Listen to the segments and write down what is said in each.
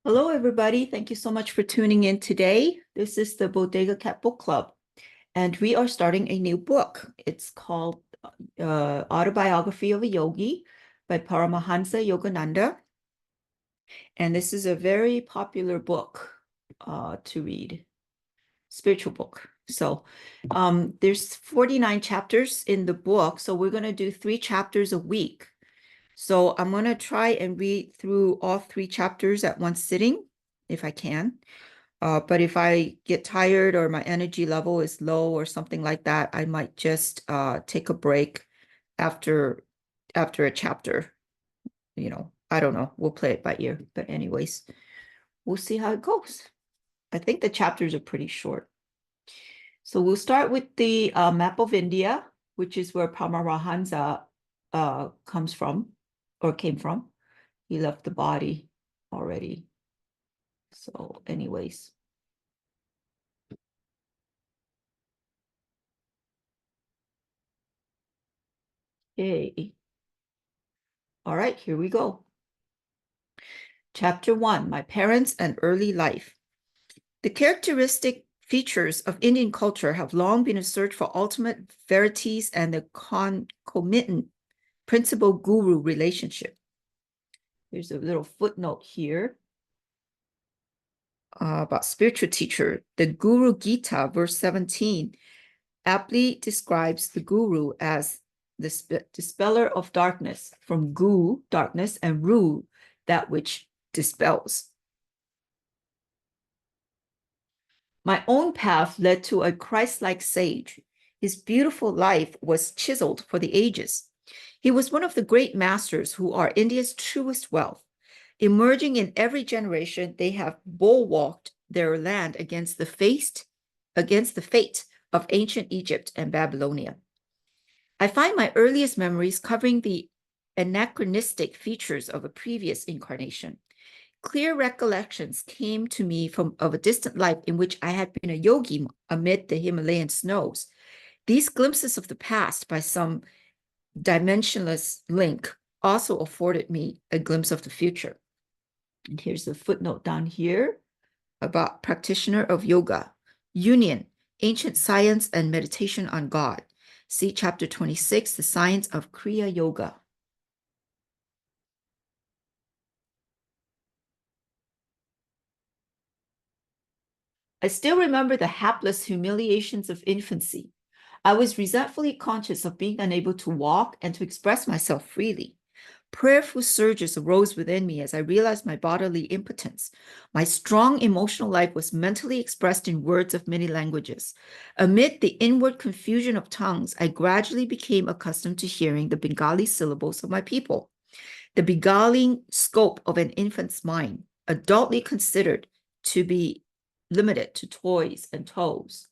Hello, everybody. Thank you so much for tuning in today. This is the Bodega Cat Book Club, and we are starting a new book. It's called Autobiography of a Yogi by Paramahansa Yogananda. And this is a very popular book to read, spiritual book. So there's 49 chapters in the book. So we're going to do 3 chapters a week. So I'm going to try and read through all 3 chapters at one sitting, if I can. But if I get tired or my energy level is low or something like that, I might just take a break after a chapter. I don't know. We'll play it by ear. But anyways, we'll see how it goes. I think the chapters are pretty short. So we'll start with the map of India, which is where Paramahansa comes from or came from. He left the body already. So anyways. Okay. All right, here we go. Chapter 1, My Parents and Early Life. The characteristic features of Indian culture have long been a search for ultimate verities and the concomitant principal-guru relationship. There's a little footnote here about spiritual teacher. The Guru Gita, verse 17, aptly describes the guru as the dispeller of darkness, from gu, darkness, and ru, that which dispels. My own path led to a Christ-like sage. His beautiful life was chiseled for the ages. He was one of the great masters who are India's truest wealth. Emerging in every generation, they have bulwarked their land against the fate of ancient Egypt and Babylonia. I find my earliest memories covering the anachronistic features of a previous incarnation. Clear recollections came to me of a distant life in which I had been a yogi amid the Himalayan snows. These glimpses of the past by some dimensionless link also afforded me a glimpse of the future. And here's the footnote down here about practitioner of yoga, union, ancient science and meditation on God. See chapter 26, the science of Kriya Yoga. I still remember the hapless humiliations of infancy. I was resentfully conscious of being unable to walk and to express myself freely. Prayerful surges arose within me as I realized my bodily impotence. My strong emotional life was mentally expressed in words of many languages. Amid the inward confusion of tongues, I gradually became accustomed to hearing the Bengali syllables of my people. The beguiling scope of an infant's mind, adultly considered to be limited to toys and toes.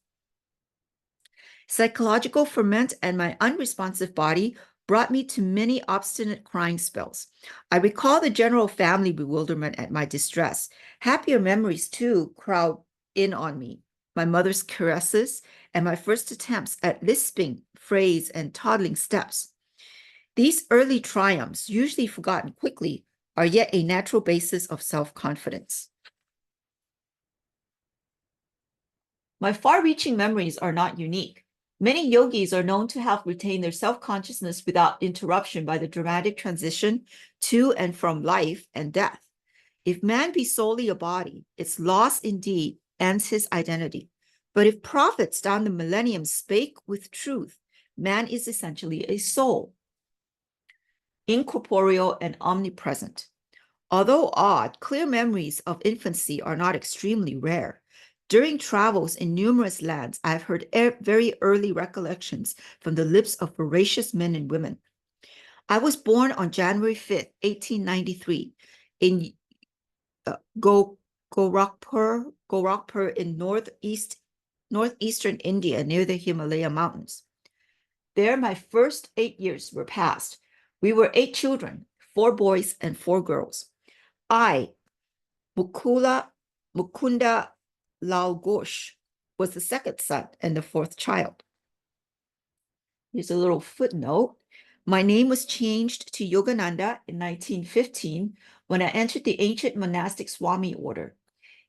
Psychological ferment and my unresponsive body brought me to many obstinate crying spells. I recall the general family bewilderment at my distress. Happier memories, too, crowd in on me. My mother's caresses and my first attempts at lisping, phrase, and toddling steps. These early triumphs, usually forgotten quickly, are yet a natural basis of self-confidence. My far-reaching memories are not unique. Many yogis are known to have retained their self-consciousness without interruption by the dramatic transition to and from life and death. If man be solely a body, its loss indeed ends his identity. But if prophets down the millennium spake with truth, man is essentially a soul, incorporeal and omnipresent. Although odd, clear memories of infancy are not extremely rare. During travels in numerous lands, I've heard very early recollections from the lips of voracious men and women. I was born on January 5th, 1893, in Gorakhpur in northeastern India, near the Himalaya mountains. There, my first 8 years were passed. We were 8 children, 4 boys and 4 girls. I, Mukunda Lal Ghosh, was the second son and the 4th child. Here's a little footnote. My name was changed to Yogananda in 1915 when I entered the ancient monastic Swami order.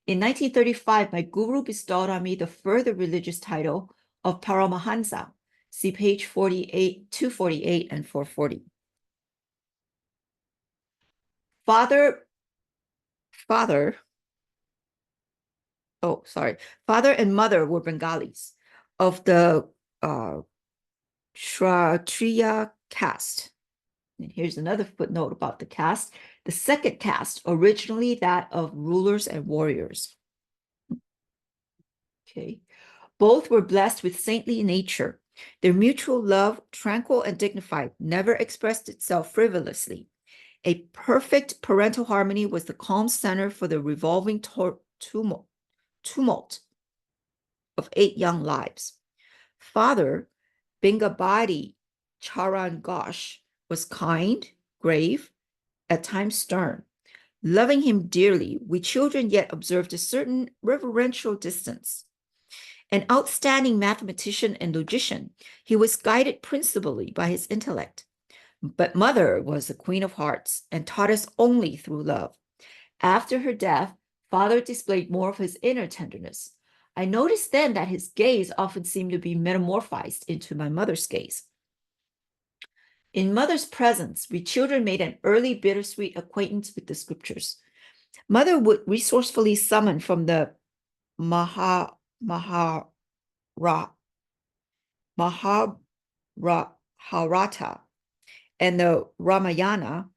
In 1935, my guru bestowed on me the further religious title of Paramahansa. See page 48, 248 and 440. Father and mother were Bengalis of the Kshatriya caste. And here's another footnote about the caste. The second caste, originally that of rulers and warriors. Okay. Both were blessed with saintly nature. Their mutual love, tranquil and dignified, never expressed itself frivolously. A perfect parental harmony was the calm center for the revolving tumult of 8 young lives. Father, Bingabadi Charan Ghosh, was kind, grave, at times stern. Loving him dearly, we children yet observed a certain reverential distance. An outstanding mathematician and logician, he was guided principally by his intellect. But mother was the queen of hearts and taught us only through love. After her death, father displayed more of his inner tenderness. I noticed then that his gaze often seemed to be metamorphosed into my mother's gaze. In mother's presence, we children made an early bittersweet acquaintance with the scriptures. Mother would resourcefully summon from the Mahabharata and the Ramayana.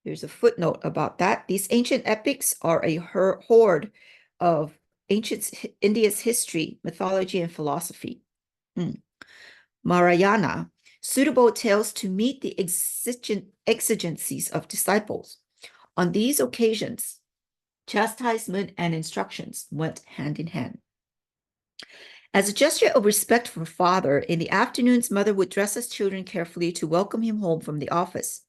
There's a footnote about that. These ancient epics are a hoard of ancient India's history, mythology, and philosophy. Narayana, suitable tales to meet the exigencies of disciples. On these occasions, chastisement and instructions went hand in hand. As a gesture of respect for father, in the afternoons, mother would dress us children carefully to welcome him home from the office.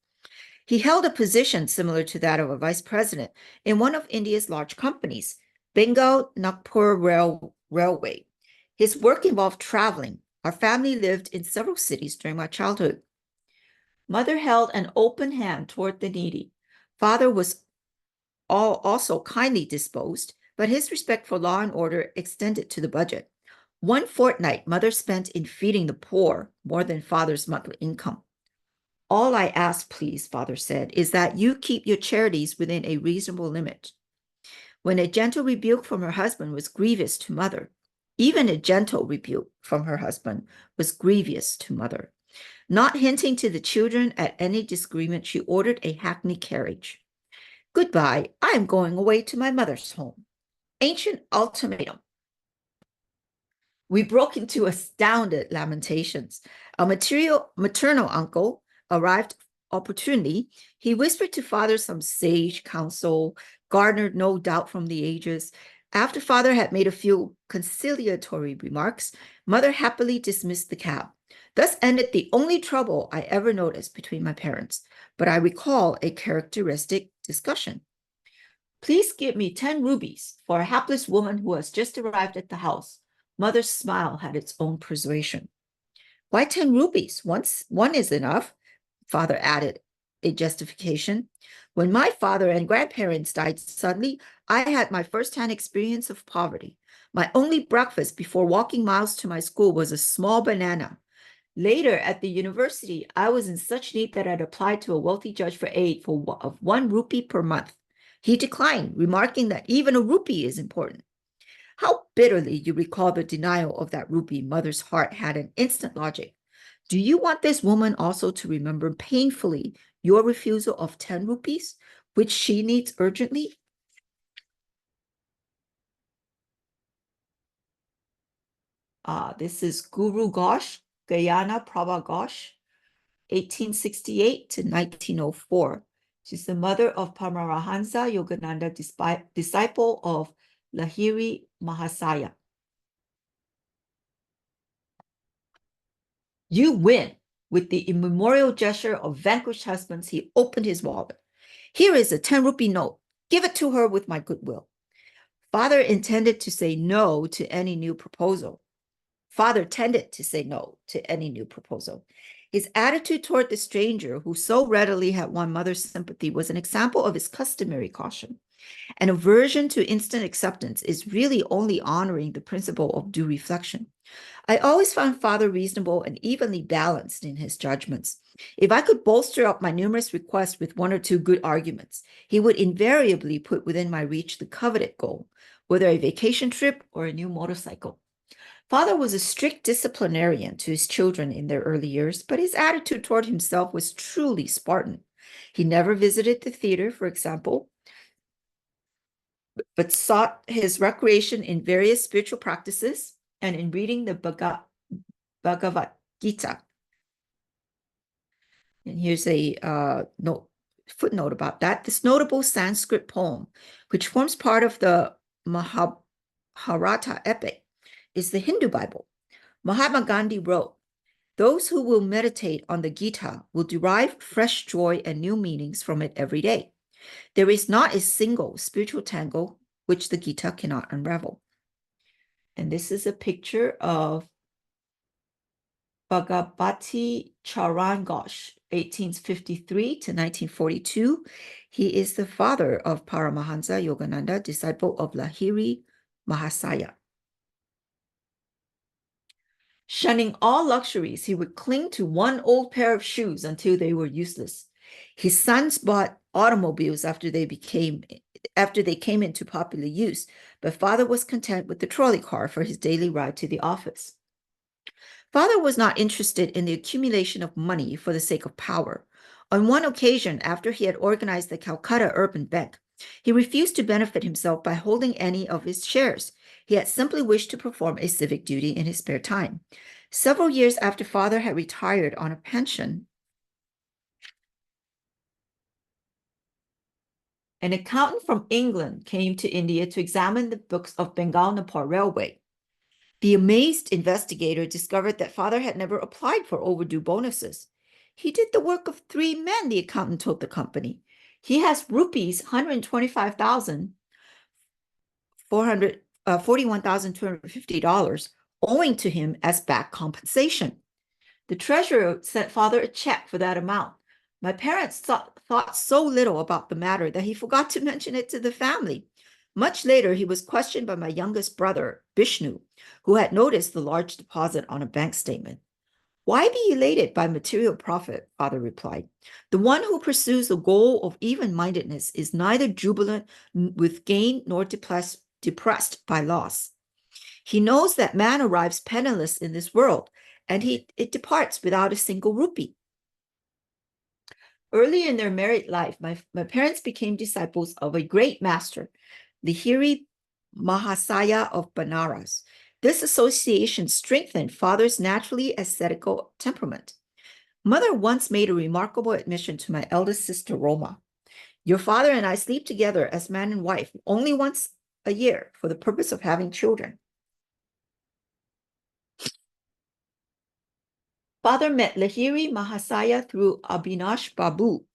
He held a position similar to that of a vice president in one of India's large companies, Bengal Nagpur Railway. His work involved traveling. Our family lived in several cities during my childhood. Mother held an open hand toward the needy. Father was also kindly disposed, but his respect for law and order extended to the budget. One fortnight mother spent in feeding the poor more than father's monthly income. All I ask, please, father said, is that you keep your charities within a reasonable limit. When a gentle rebuke from her husband was grievous to mother, even a gentle rebuke from her husband was grievous to mother. Not hinting to the children at any disagreement, she ordered a hackney carriage. Goodbye, I am going away to my mother's home. Ancient ultimatum. We broke into astounded lamentations. A maternal uncle arrived opportunely. He whispered to father some sage counsel, garnered no doubt from the ages. After father had made a few conciliatory remarks, mother happily dismissed the cab. Thus ended the only trouble I ever noticed between my parents, but I recall a characteristic discussion. Please give me 10 rupees for a hapless woman who has just arrived at the house. Mother's smile had its own persuasion. Why 10 rupees? One is enough, father added, a justification. When my father and grandparents died suddenly, I had my first-hand experience of poverty. My only breakfast before walking miles to my school was a small banana. Later at the university, I was in such need that I'd applied to a wealthy judge for aid of 1 rupee per month. He declined, remarking that even a rupee is important. How bitterly you recall the denial of that rupee. Mother's heart had an instant logic. Do you want this woman also to remember painfully your refusal of 10 rupees, which she needs urgently? This is Guru Ghosh, Gayana Prabha Ghosh, 1868 to 1904. She's the mother of Paramahansa Yogananda, disciple of Lahiri Mahasaya. You win. With the immemorial gesture of vanquished husbands, he opened his wallet. Here is a 10 rupee note. Give it to her with my goodwill. Father intended to say no to any new proposal. Father tended to say no to any new proposal. His attitude toward the stranger, who so readily had won mother's sympathy, was an example of his customary caution. An aversion to instant acceptance is really only honoring the principle of due reflection. I always found Father reasonable and evenly balanced in his judgments. If I could bolster up my numerous requests with one or two good arguments, he would invariably put within my reach the coveted goal, whether a vacation trip or a new motorcycle. Father was a strict disciplinarian to his children in their early years, but his attitude toward himself was truly Spartan. He never visited the theater, for example, but sought his recreation in various spiritual practices and in reading the Bhagavad Gita. And here's a footnote about that. This notable Sanskrit poem, which forms part of the Mahabharata epic, is the Hindu Bible. Mahatma Gandhi wrote, "Those who will meditate on the Gita will derive fresh joy and new meanings from it every day. There is not a single spiritual tangle which the Gita cannot unravel." And this is a picture of Bhagavati Charan Ghosh, 1853 to 1942. He is the father of Paramahansa Yogananda, disciple of Lahiri Mahasaya. Shunning all luxuries, he would cling to one old pair of shoes until they were useless. His sons bought automobiles after they came into popular use, but father was content with the trolley car for his daily ride to the office. Father was not interested in the accumulation of money for the sake of power. On one occasion, after he had organized the Calcutta Urban Bank, he refused to benefit himself by holding any of its shares. He had simply wished to perform a civic duty in his spare time. Several years after father had retired on a pension, an accountant from England came to India to examine the books of Bengal Nepal Railway. The amazed investigator discovered that father had never applied for overdue bonuses. He did the work of 3 men, the accountant told the company. He has rupees 41,250 owing to him as back compensation. The treasurer sent father a check for that amount. My parents thought so little about the matter that he forgot to mention it to the family. Much later, he was questioned by my youngest brother, Vishnu, who had noticed the large deposit on a bank statement. "Why be elated by material profit?" father replied. "The one who pursues the goal of even-mindedness is neither jubilant with gain nor depressed by loss. He knows that man arrives penniless in this world, and it departs without a single rupee." Early in their married life, my parents became disciples of a great master, Lahiri Mahasaya of Banaras. This association strengthened father's naturally ascetical temperament. Mother once made a remarkable admission to my eldest sister, Roma. "Your father and I sleep together as man and wife only once a year for the purpose of having children." Father met Lahiri Mahasaya through Abhinash Babu.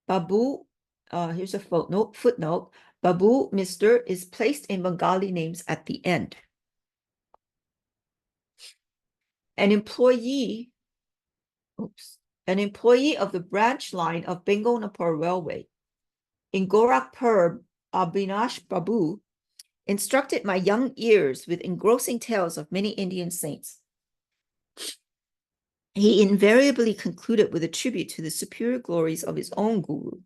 Babu, here's a footnote. Babu, Mr. is placed in Bengali names at the end. An employee of the branch line of Bengal Nepal Railway. In Gorakhpur, Abhinash Babu instructed my young ears with engrossing tales of many Indian saints. He invariably concluded with a tribute to the superior glories of his own guru.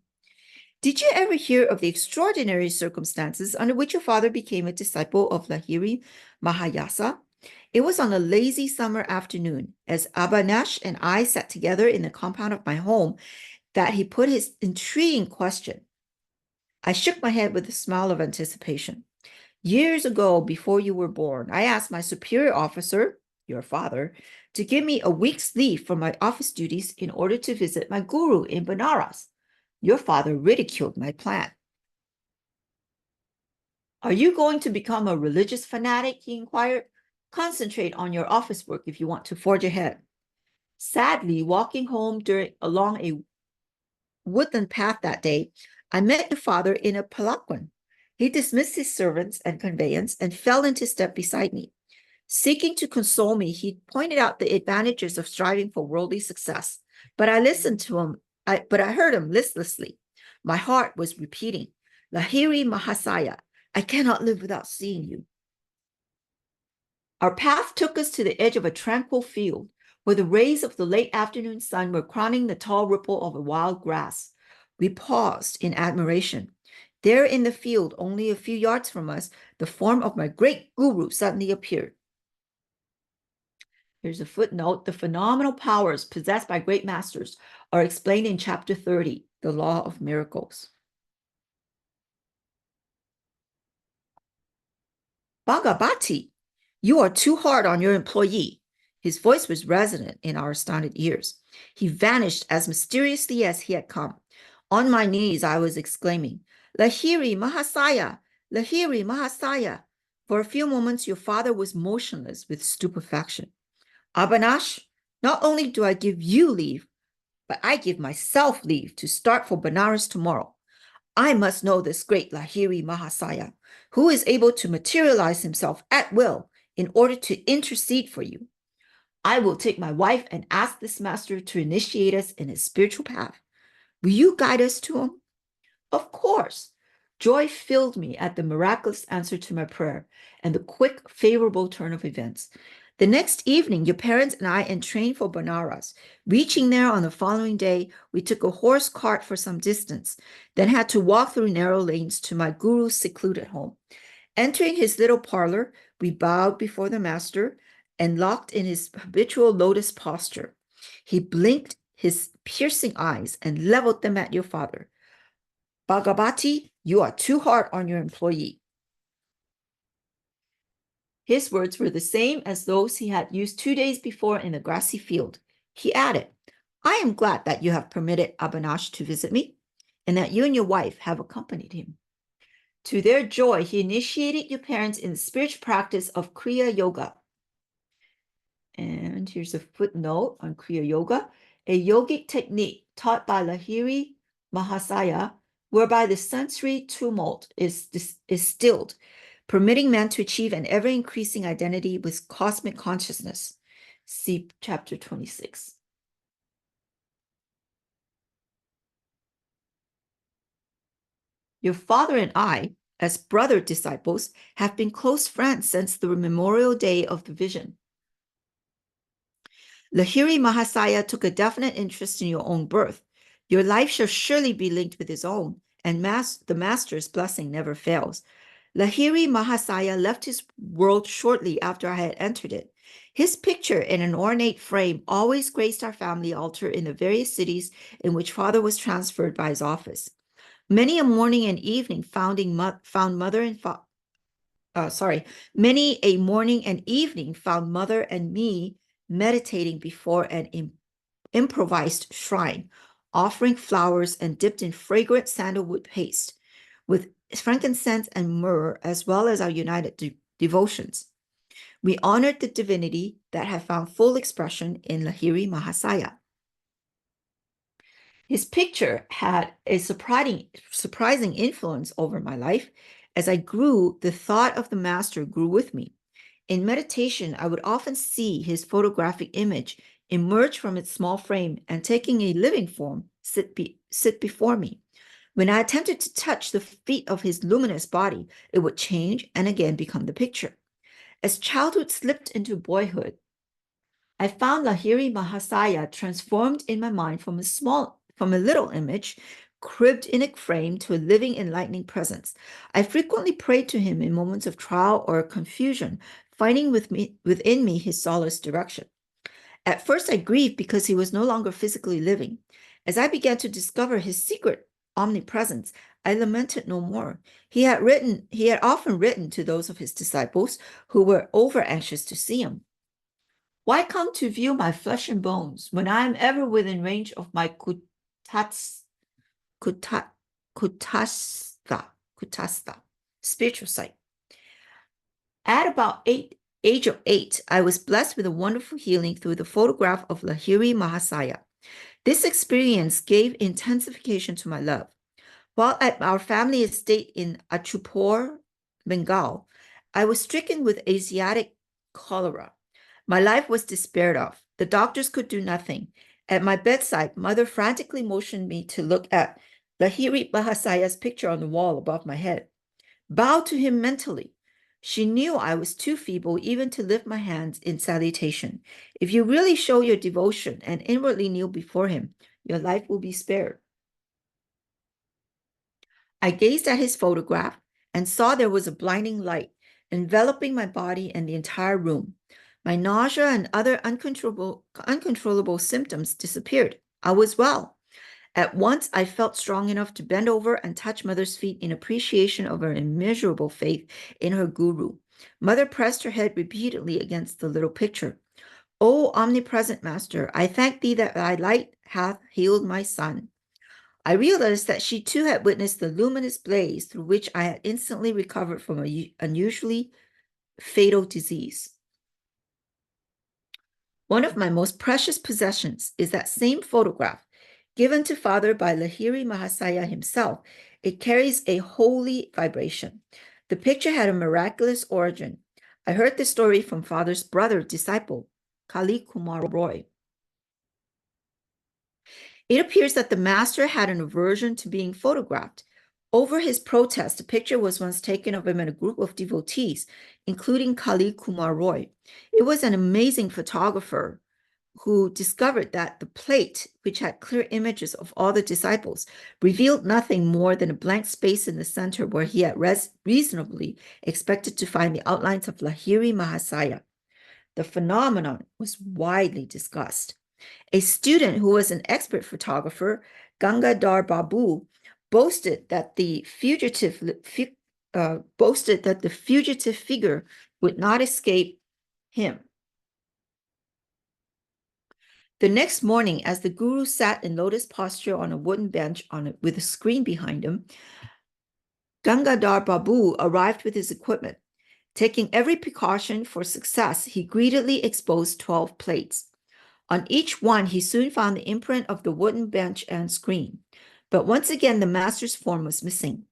"Did you ever hear of the extraordinary circumstances under which your father became a disciple of Lahiri Mahayasa? It was on a lazy summer afternoon, as Abhinash and I sat together in the compound of my home, that he put his intriguing question." I shook my head with a smile of anticipation. "Years ago, before you were born, I asked my superior officer, your father, to give me a week's leave from my office duties in order to visit my guru in Benares. Your father ridiculed my plan." "Are you going to become a religious fanatic?" he inquired. "Concentrate on your office work if you want to forge ahead." Sadly, walking home along a woodland path that day, I met the father in a palanquin. He dismissed his servants and conveyance and fell into step beside me. Seeking to console me, he pointed out the advantages of striving for worldly success. But I listened to him, but I heard him listlessly. My heart was repeating, Lahiri Mahasaya, I cannot live without seeing you. Our path took us to the edge of a tranquil field, where the rays of the late afternoon sun were crowning the tall ripple of a wild grass. We paused in admiration. There in the field, only a few yards from us, the form of my great guru suddenly appeared. Here's a footnote. The phenomenal powers possessed by great masters are explained in chapter 30, the law of miracles. Bhagavati, you are too hard on your employee. His voice was resonant in our astounded ears. He vanished as mysteriously as he had come. On my knees, I was exclaiming, Lahiri Mahasaya, Lahiri Mahasaya. For a few moments, your father was motionless with stupefaction. Abanash, not only do I give you leave, but I give myself leave to start for Benares tomorrow. I must know this great Lahiri Mahasaya, who is able to materialize himself at will in order to intercede for you. I will take my wife and ask this master to initiate us in his spiritual path. Will you guide us to him? Of course. Joy filled me at the miraculous answer to my prayer and the quick, favorable turn of events. The next evening, your parents and I entrained for Benares. Reaching there on the following day, we took a horse cart for some distance, then had to walk through narrow lanes to my guru's secluded home. Entering his little parlor, we bowed before the master and locked in his habitual lotus posture. He blinked his piercing eyes and leveled them at your father. Bhagavati, you are too hard on your employee. His words were the same as those he had used 2 days before in the grassy field. He added, I am glad that you have permitted Abanash to visit me and that you and your wife have accompanied him. To their joy, he initiated your parents in the spiritual practice of Kriya Yoga. And here's a footnote on Kriya Yoga, a yogic technique taught by Lahiri Mahasaya, whereby the sensory tumult is stilled, permitting man to achieve an ever-increasing identity with cosmic consciousness. See chapter 26. Your father and I, as brother disciples, have been close friends since the memorial day of the vision. Lahiri Mahasaya took a definite interest in your own birth. Your life shall surely be linked with his own, and the master's blessing never fails. Lahiri Mahasaya left his world shortly after I had entered it. His picture in an ornate frame always graced our family altar in the various cities in which father was transferred by his office. Many a morning and evening found mother and me meditating before an improvised shrine, offering flowers and dipped in fragrant sandalwood paste, with frankincense and myrrh, as well as our united devotions. We honored the divinity that had found full expression in Lahiri Mahasaya. His picture had a surprising influence over my life. As I grew, the thought of the master grew with me. In meditation, I would often see his photographic image emerge from its small frame and, taking a living form, sit before me. When I attempted to touch the feet of his luminous body, it would change and again become the picture. As childhood slipped into boyhood, I found Lahiri Mahasaya transformed in my mind from a little image cribbed in a frame to a living, enlightening presence. I frequently prayed to him in moments of trial or confusion, finding within me his solace direction. At first, I grieved because he was no longer physically living. As I began to discover his secret omnipresence, I lamented no more. He had often written to those of his disciples who were over anxious to see him. Why come to view my flesh and bones when I am ever within range of my kutastha, spiritual sight? At about age of 8, I was blessed with a wonderful healing through the photograph of Lahiri Mahasaya. This experience gave intensification to my love. While at our family estate in Achupur, Bengal, I was stricken with Asiatic cholera. My life was despaired of. The doctors could do nothing. At my bedside, mother frantically motioned me to look at Lahiri Mahasaya's picture on the wall above my head. Bow to him mentally. She knew I was too feeble even to lift my hands in salutation. If you really show your devotion and inwardly kneel before him, your life will be spared. I gazed at his photograph and saw there was a blinding light enveloping my body and the entire room. My nausea and other uncontrollable symptoms disappeared. I was well. At once, I felt strong enough to bend over and touch Mother's feet in appreciation of her immeasurable faith in her guru. Mother pressed her head repeatedly against the little picture. O omnipresent Master, I thank thee that thy light hath healed my son. I realized that she too had witnessed the luminous blaze through which I had instantly recovered from an unusually fatal disease. One of my most precious possessions is that same photograph, given to Father by Lahiri Mahasaya himself. It carries a holy vibration. The picture had a miraculous origin. I heard the story from Father's brother disciple, Kali Kumar Roy. It appears that the master had an aversion to being photographed. Over his protest, a picture was once taken of him and a group of devotees, including Kali Kumar Roy. It was an amazing photographer who discovered that the plate, which had clear images of all the disciples, revealed nothing more than a blank space in the center where he had reasonably expected to find the outlines of Lahiri Mahasaya. The phenomenon was widely discussed. A student who was an expert photographer, Gangadhar Babu, boasted that the fugitive figure would not escape him. The next morning, as the guru sat in lotus posture on a wooden bench with a screen behind him, Gangadhar Babu arrived with his equipment. Taking every precaution for success, he greedily exposed 12 plates. On each one, he soon found the imprint of the wooden bench and screen. But once again, the master's form was missing.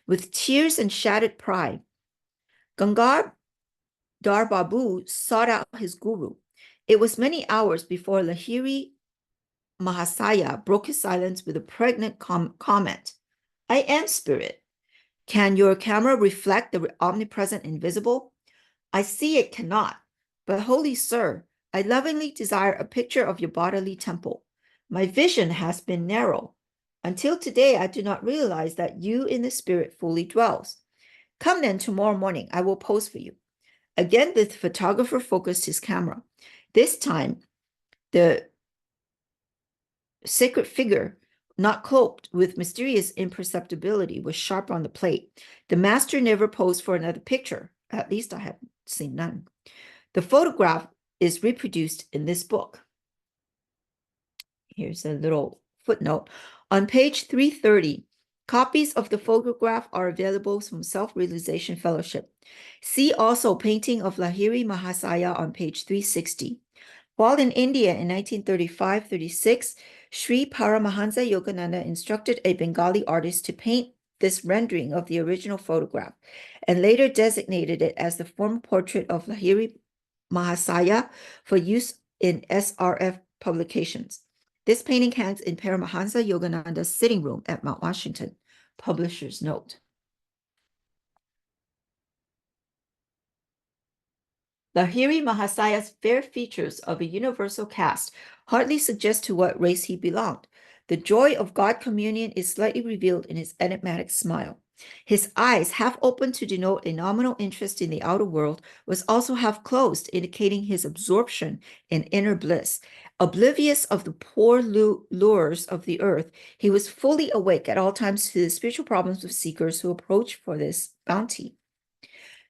With tears and shattered pride, Gangadhar Babu sought out his guru. It was many hours before Lahiri Mahasaya broke his silence with a pregnant comment. I am spirit. Can your camera reflect the omnipresent invisible? I see it cannot. But holy sir, I lovingly desire a picture of your bodily temple. My vision has been narrow. Until today, I do not realize that you in the spirit fully dwells. Come then tomorrow morning, I will pose for you. Again, the photographer focused his camera. This time, the sacred figure, not cloaked with mysterious imperceptibility, was sharp on the plate. The master never posed for another picture. At least I have seen none. The photograph is reproduced in this book. Here's a little footnote. On page 330, copies of the photograph are available from Self-Realization Fellowship. See also painting of Lahiri Mahasaya on page 360. While in India in 1935-36, Sri Paramahansa Yogananda instructed a Bengali artist to paint this rendering of the original photograph and later designated it as the formal portrait of Lahiri Mahasaya for use in SRF publications. This painting hangs in Paramahansa Yogananda's sitting room at Mount Washington. Publisher's note. Lahiri Mahasaya's fair features of a universal caste hardly suggest to what race he belonged. The joy of God communion is slightly revealed in his enigmatic smile. His eyes, half open to denote a nominal interest in the outer world, was also half closed, indicating his absorption in inner bliss. Oblivious of the poor lures of the earth, he was fully awake at all times to the spiritual problems of seekers who approach for this bounty.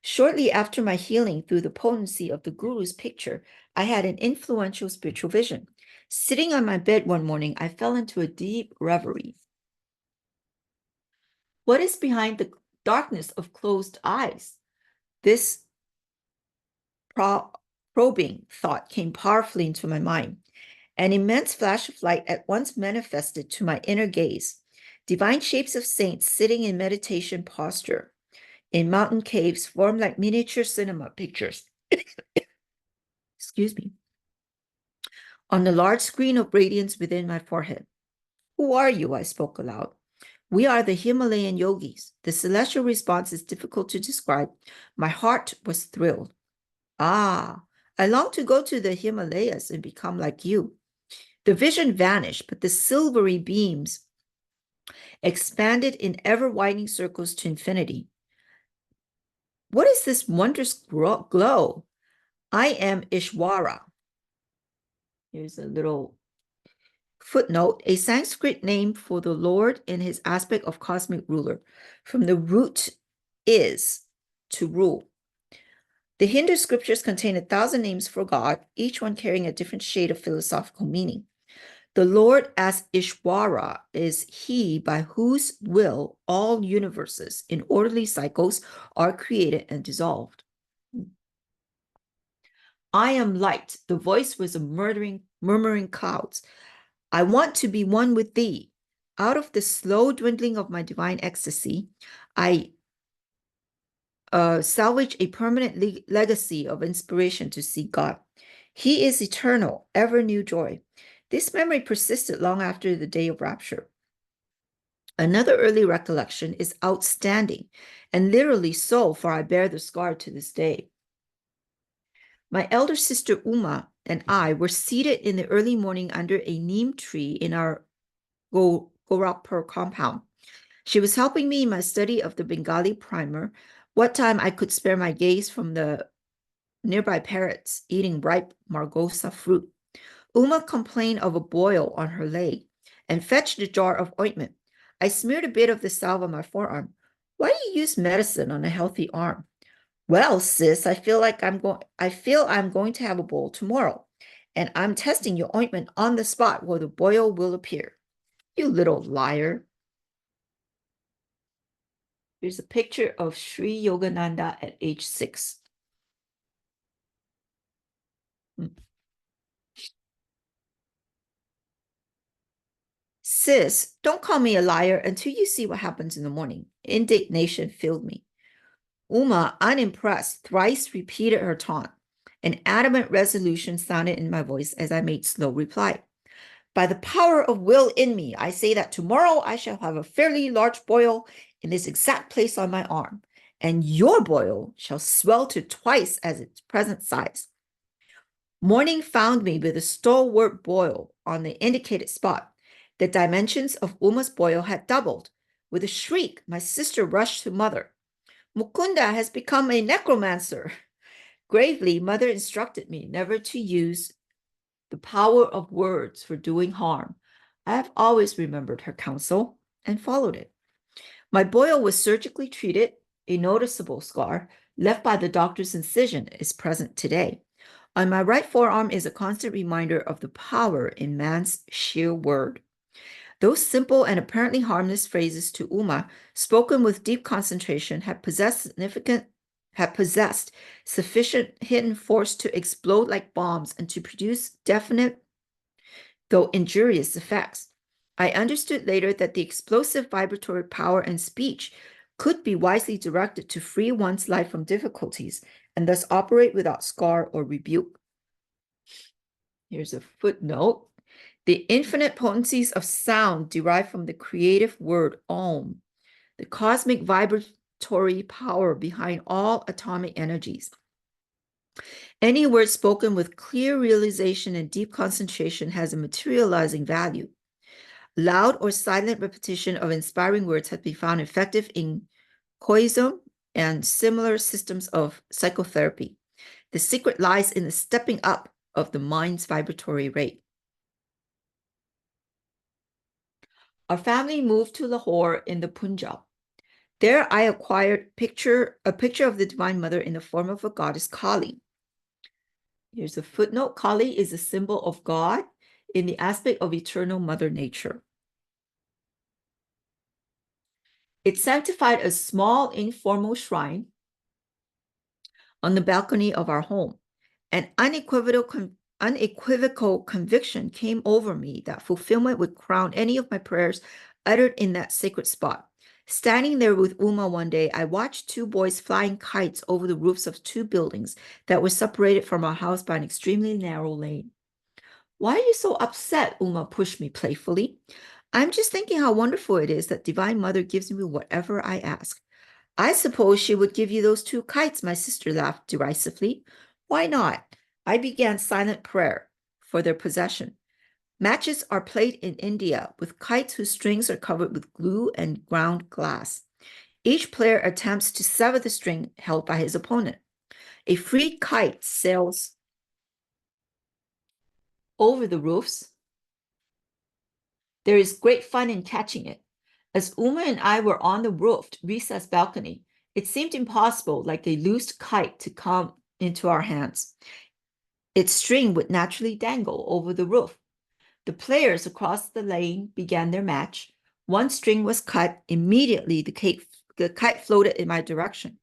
Shortly after my healing through the potency of the guru's picture, I had an influential spiritual vision. Sitting on my bed one morning, I fell into a deep reverie. What is behind the darkness of closed eyes? This probing thought came powerfully into my mind. An immense flash of light at once manifested to my inner gaze. Divine shapes of saints sitting in meditation posture in mountain caves formed like miniature cinema pictures. excuse me, on the large screen of radiance within my forehead. Who are you? I spoke aloud. We are the Himalayan yogis. The celestial response is difficult to describe. My heart was thrilled. Ah, I long to go to the Himalayas and become like you. The vision vanished, but the silvery beams expanded in ever-widening circles to infinity. What is this wondrous glow? I am Ishwara. Here's a little footnote, a Sanskrit name for the Lord in his aspect of cosmic ruler, from the root is, to rule. The Hindu scriptures contain 1,000 names for God, each one carrying a different shade of philosophical meaning. The Lord as Ishwara is he by whose will all universes in orderly cycles are created and dissolved. I am light. The voice was a murmuring clouds. I want to be one with thee. Out of the slow dwindling of my divine ecstasy, I salvage a permanent legacy of inspiration to see God. He is eternal, ever new joy. This memory persisted long after the day of rapture. Another early recollection is outstanding, and literally so, for I bear the scar to this day. My elder sister Uma and I were seated in the early morning under a neem tree in our Gorakhpur compound. She was helping me in my study of the Bengali primer, what time I could spare my gaze from the nearby parrots eating ripe margosa fruit. Uma complained of a boil on her leg and fetched a jar of ointment. I smeared a bit of the salve on my forearm. Why do you use medicine on a healthy arm? Well, sis, I feel I'm going to have a boil tomorrow, and I'm testing your ointment on the spot where the boil will appear. You little liar. Here's a picture of Sri Yogananda at age 6. Sis, don't call me a liar until you see what happens in the morning. Indignation filled me. Uma, unimpressed, thrice repeated her taunt. An adamant resolution sounded in my voice as I made slow reply. By the power of will in me, I say that tomorrow I shall have a fairly large boil in this exact place on my arm, and your boil shall swell to twice as its present size. Morning found me with a stalwart boil on the indicated spot. The dimensions of Uma's boil had doubled. With a shriek, my sister rushed to mother. Mukunda has become a necromancer. Gravely, mother instructed me never to use the power of words for doing harm. I have always remembered her counsel and followed it. My boil was surgically treated. A noticeable scar left by the doctor's incision is present today. On my right forearm is a constant reminder of the power in man's sheer word. Those simple and apparently harmless phrases to Uma, spoken with deep concentration, had possessed sufficient hidden force to explode like bombs and to produce definite, though injurious, effects. I understood later that the explosive vibratory power and speech could be wisely directed to free one's life from difficulties and thus operate without scar or rebuke. Here's a footnote. The infinite potencies of sound derive from the creative word Om, the cosmic vibratory power behind all atomic energies. Any word spoken with clear realization and deep concentration has a materializing value. Loud or silent repetition of inspiring words has been found effective in Koism and similar systems of psychotherapy. The secret lies in the stepping up of the mind's vibratory rate. Our family moved to Lahore in the Punjab. There I acquired a picture of the Divine Mother in the form of a goddess Kali. Here's a footnote. Kali is a symbol of God in the aspect of eternal Mother Nature. It sanctified a small informal shrine on the balcony of our home. An unequivocal conviction came over me that fulfillment would crown any of my prayers uttered in that sacred spot. Standing there with Uma one day, I watched two boys flying kites over the roofs of two buildings that were separated from our house by an extremely narrow lane. Why are you so upset? Uma pushed me playfully. I'm just thinking how wonderful it is that Divine Mother gives me whatever I ask. I suppose she would give you those two kites, my sister laughed derisively. Why not? I began silent prayer for their possession. Matches are played in India with kites whose strings are covered with glue and ground glass. Each player attempts to sever the string held by his opponent. A free kite sails over the roofs. There is great fun in catching it. As Uma and I were on the roofed, recessed balcony, it seemed impossible, like a loose kite, to come into our hands. Its string would naturally dangle over the roof. The players across the lane began their match. One string was cut. Immediately, the kite floated in my direction.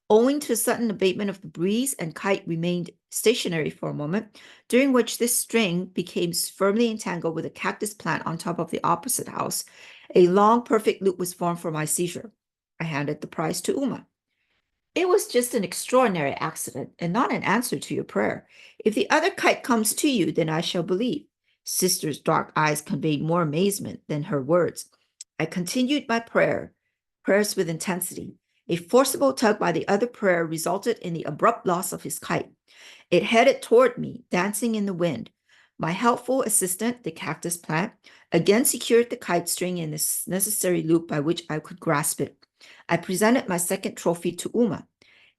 Owing to a sudden abatement of the breeze, and kite remained stationary for a moment, during which this string became firmly entangled with a cactus plant on top of the opposite house. A long, perfect loop was formed for my seizure. I handed the prize to Uma. It was just an extraordinary accident and not an answer to your prayer. If the other kite comes to you, then I shall believe. Sister's dark eyes conveyed more amazement than her words. I continued my prayers with intensity. A forcible tug by the other prayer resulted in the abrupt loss of his kite. It headed toward me, dancing in the wind. My helpful assistant, the cactus plant, again secured the kite string in the necessary loop by which I could grasp it. I presented my second trophy to Uma.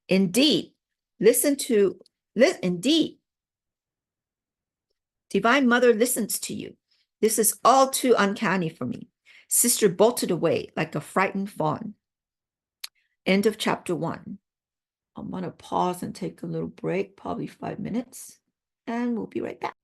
Indeed, indeed, Divine Mother listens to you. This is all too uncanny for me. Sister bolted away like a frightened fawn. End of chapter 1. I'm going to pause and take a little break, probably 5 minutes, and we'll be right back.